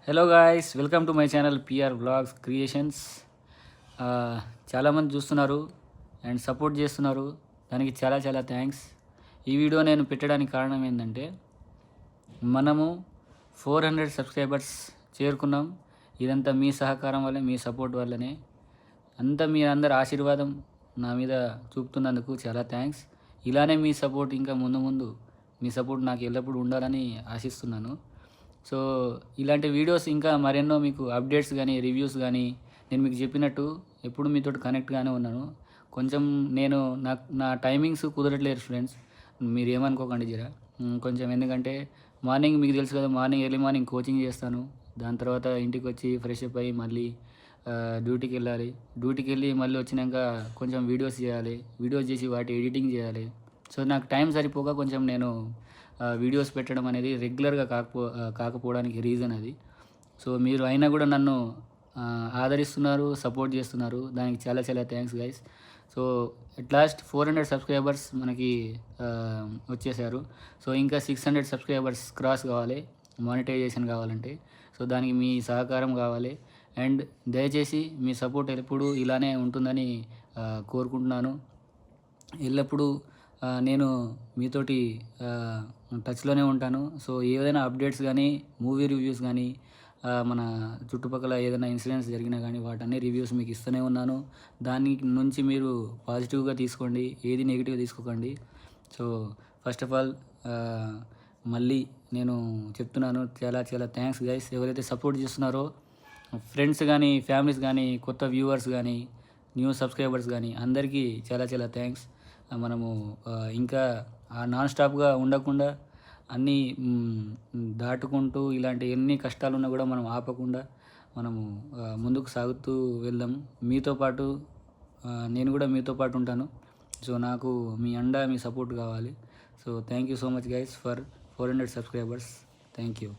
Hello guys, welcome to my channel PR vlogs creations. చాలామంది చూస్తున్నారు and support చేస్తున్నారు. దానికి చాలా చాలా థ్యాంక్స్. ఈ వీడియో నేను పెట్టడానికి కారణం ఏంటంటే, మనము 400 సబ్స్క్రైబర్స్ చేరుకున్నాం. ఇదంతా మీ సహకారం వల్లే, మీ సపోర్ట్ వల్లనే. అంతా మీ అందరి ఆశీర్వాదం నా మీద చూపుతున్నందుకు చాలా థ్యాంక్స్. ఇలానే మీ సపోర్ట్ ఇంకా ముందు ముందు మీ సపోర్ట్ నాకు ఎల్లప్పుడూ ఉండాలని ఆశిస్తున్నాను. సో ఇలాంటి వీడియోస్ ఇంకా మరెన్నో మీకు అప్డేట్స్ కానీ రివ్యూస్ కానీ నేను మీకు చెప్పినట్టు ఎప్పుడు మీతో కనెక్ట్గానే ఉన్నాను. కొంచెం నేను నా టైమింగ్స్ కుదరట్లేదు ఫ్రెండ్స్, మీరు ఏమనుకోకండి జరా. కొంచెం ఎందుకంటే మార్నింగ్ మీకు తెలుసు కదా, ఎర్లీ మార్నింగ్ కోచింగ్ చేస్తాను. దాని తర్వాత ఇంటికి వచ్చి ఫ్రెష్ అప్ అయ్యి మళ్ళీ డ్యూటీకి వెళ్ళాలి. డ్యూటీకి వెళ్ళి మళ్ళీ వచ్చినాక కొంచెం వీడియోస్ చేయాలి. వీడియోస్ చేసి వాటి ఎడిటింగ్ చేయాలి. సో నాకు టైం సరిపోక కొంచెం నేను వీడియోస్ పెట్టడం అనేది రెగ్యులర్గా కాకపోవడానికి రీజన్ అది. సో మీరు అయినా కూడా నన్ను ఆదరిస్తున్నారు, సపోర్ట్ చేస్తున్నారు. దానికి చాలా చాలా thanks guys. So at last 400 subscribers మనకి వచ్చేసారు. సో ఇంకా 600 సబ్స్క్రైబర్స్ క్రాస్ కావాలి మానిటైజేషన్ కావాలంటే. సో దానికి మీ సహకారం కావాలి. అండ్ దయచేసి మీ సపోర్ట్ ఎప్పుడు ఇలానే ఉంటుందని కోరుకుంటున్నాను. ఎల్లప్పుడూ నేను మీతోటి టచ్లోనే ఉంటాను. సో ఏదైనా అప్డేట్స్ కానీ, మూవీ రివ్యూస్ కానీ, మన చుట్టుపక్కల ఏదైనా ఇన్సిడెంట్స్ జరిగినా కానీ వాటన్ని రివ్యూస్ మీకు ఇస్తూనే ఉన్నాను. దాని నుంచి మీరు పాజిటివ్గా తీసుకోండి, ఏది నెగిటివ్గా తీసుకోకండి. సో ఫస్ట్ ఆఫ్ ఆల్ మళ్ళీ నేను చెప్తున్నాను, చాలా చాలా థ్యాంక్స్ గైస్. ఎవరైతే సపోర్ట్ చేస్తున్నారో ఫ్రెండ్స్ కానీ, ఫ్యామిలీస్ కానీ, కొత్త వ్యూవర్స్ కానీ, న్యూ సబ్స్క్రైబర్స్ కానీ అందరికీ చాలా చాలా థ్యాంక్స్. మనము ఇంకా నాన్ స్టాప్గా ఉండకుండా అన్నీ దాటుకుంటూ ఇలాంటి ఎన్ని కష్టాలున్నా కూడా మనం ఆపకుండా మనము ముందుకు సాగుతూ వెళ్దాం. మీతో పాటు నేను కూడా మీతో పాటు ఉంటాను. సో నాకు మీ అండ, మీ సపోర్ట్ కావాలి. So thank you so much guys for 400 subscribers. Thank you.